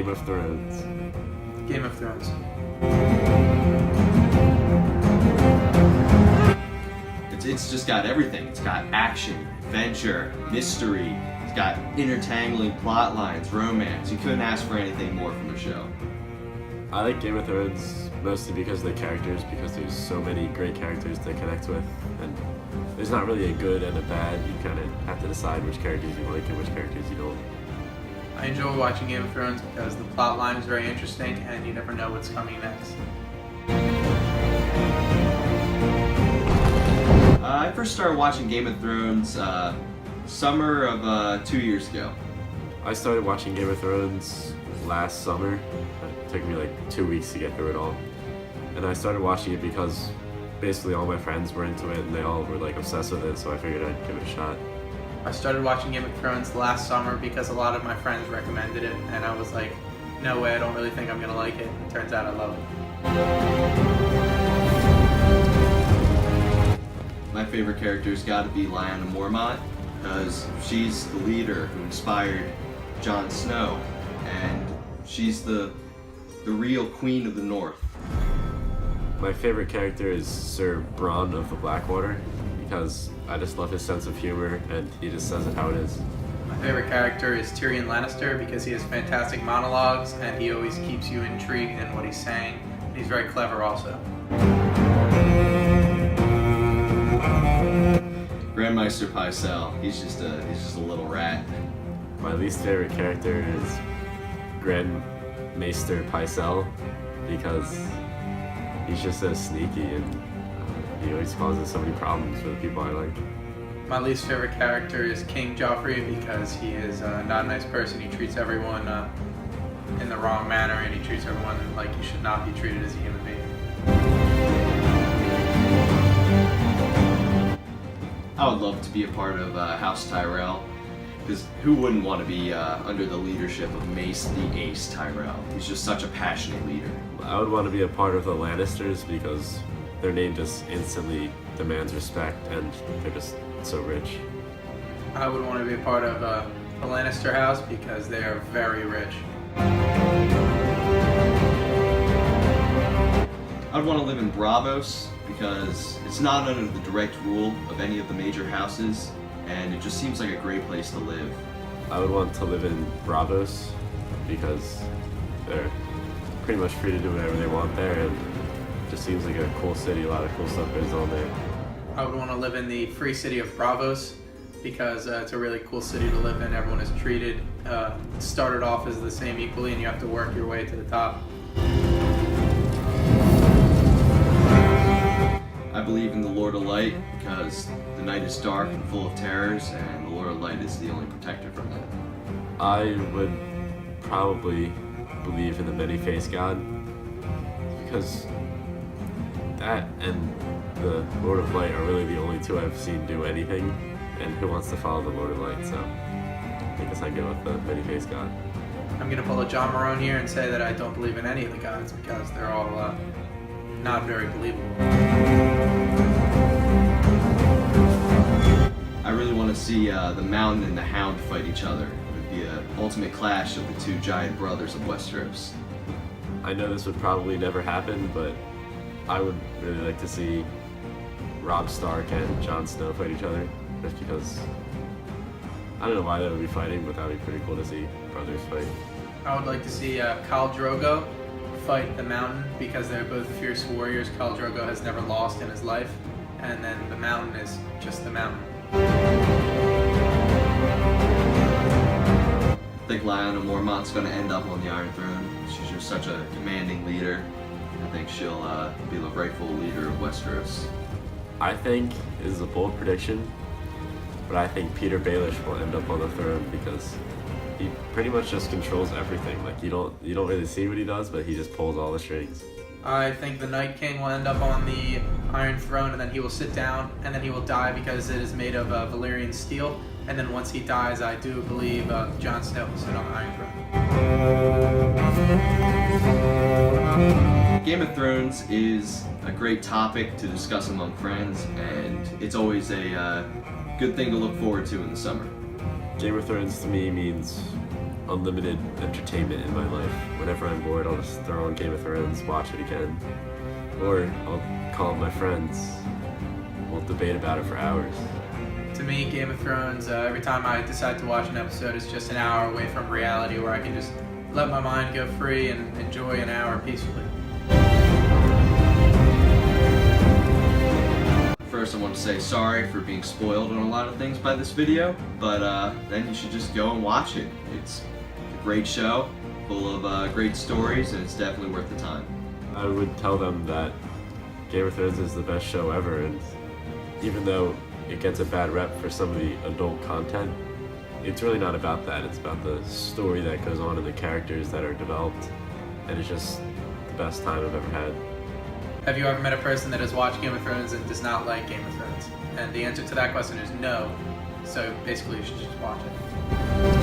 Game of Thrones. Game of Thrones. It's just got everything. It's got action, adventure, mystery. It's got intertangling plot lines, romance. You couldn't ask for anything more from a show. I like Game of Thrones mostly because of the characters, because there's so many great characters to connect with, and there's not really a good and a bad. You kind of have to decide which characters you like and which characters you don't. I enjoy watching Game of Thrones because the plot line is very interesting and you never know what's coming next. I first started watching Game of Thrones summer of 2 years ago. I started watching Game of Thrones last summer. It took me like 2 weeks to get through it all. And I started watching it because basically all my friends were into it and they all were like obsessed with it, so I figured I'd give it a shot. I started watching Game of Thrones last summer because a lot of my friends recommended it, and I was like, no way, I don't really think I'm gonna like it. And it turns out I love it. My favorite character's got to be Lyanna Mormont, because she's the leader who inspired Jon Snow, and she's the real queen of the North. My favorite character is Sir Bronn of the Blackwater, because I just love his sense of humor and he just says it how it is. My favorite character is Tyrion Lannister because he has fantastic monologues and he always keeps you intrigued in what he's saying. He's very clever also. Grandmeister Pycelle, he's just a little rat. My least favorite character is Grand Maester Pycelle, because he's just so sneaky and he always causes so many problems for the people I like. My least favorite character is King Joffrey because he is not a nice person. He treats everyone in the wrong manner and he treats everyone like he should not be treated as a human being. I would love to be a part of House Tyrell, because who wouldn't want to be under the leadership of Mace the Ace Tyrell? He's just such a passionate leader. I would want to be a part of the Lannisters because their name just instantly demands respect and they're just so rich. I would want to be a part of the Lannister house because they are very rich. I'd want to live in Braavos because it's not under the direct rule of any of the major houses, and it just seems like a great place to live. I would want to live in Braavos because they're pretty much free to do whatever they want there, and it just seems like a cool city. A lot of cool stuff goes on there. I would want to live in the free city of Braavos because it's a really cool city to live in. Everyone is treated, started off as the same equally, and you have to work your way to the top. I believe in the Lord of Light because the night is dark and full of terrors, and the Lord of Light is the only protector from that. I would probably believe in the many-faced God because that and the Lord of Light are really the only two I've seen do anything, and who wants to follow the Lord of Light, so I guess I'd go with the many-faced God. I'm going to pull a John Marone here and say that I don't believe in any of the gods because they're all not very believable. I really want to see the Mountain and the Hound fight each other. It would be an ultimate clash of the two giant brothers of Westeros. I know this would probably never happen, but I would really like to see Robb Stark and Jon Snow fight each other, just because I don't know why they would be fighting, but that would be pretty cool to see brothers fight. I would like to see Khal Drogo fight the Mountain because they're both fierce warriors. Khal Drogo has never lost in his life, and then the Mountain is just the Mountain. I think Lyanna Mormont's going to end up on the Iron Throne. She's just such a commanding leader. I think she'll be the rightful leader of Westeros. I think this is a bold prediction, but I think Peter Baelish will end up on the throne because he pretty much just controls everything. Like you don't really see what he does, but he just pulls all the strings. I think the Night King will end up on the Iron Throne, and then he will sit down, and then he will die because it is made of Valyrian steel. And then once he dies, I do believe Jon Snow will sit on the Iron Throne. Game of Thrones is a great topic to discuss among friends, and it's always a good thing to look forward to in the summer. Game of Thrones to me means unlimited entertainment in my life. Whenever I'm bored, I'll just throw on Game of Thrones, watch it again. Or I'll call up my friends. We'll debate about it for hours. To me, Game of Thrones, every time I decide to watch an episode, is just an hour away from reality where I can just let my mind go free and enjoy an hour peacefully. First, I want to say sorry for being spoiled on a lot of things by this video, but then you should just go and watch it. It's a great show, full of great stories, and it's definitely worth the time. I would tell them that Game of Thrones is the best show ever, and even though it gets a bad rep for some of the adult content, it's really not about that. It's about the story that goes on and the characters that are developed, and it's just the best time I've ever had. Have you ever met a person that has watched Game of Thrones and does not like Game of Thrones? And the answer to that question is no. So basically, you should just watch it.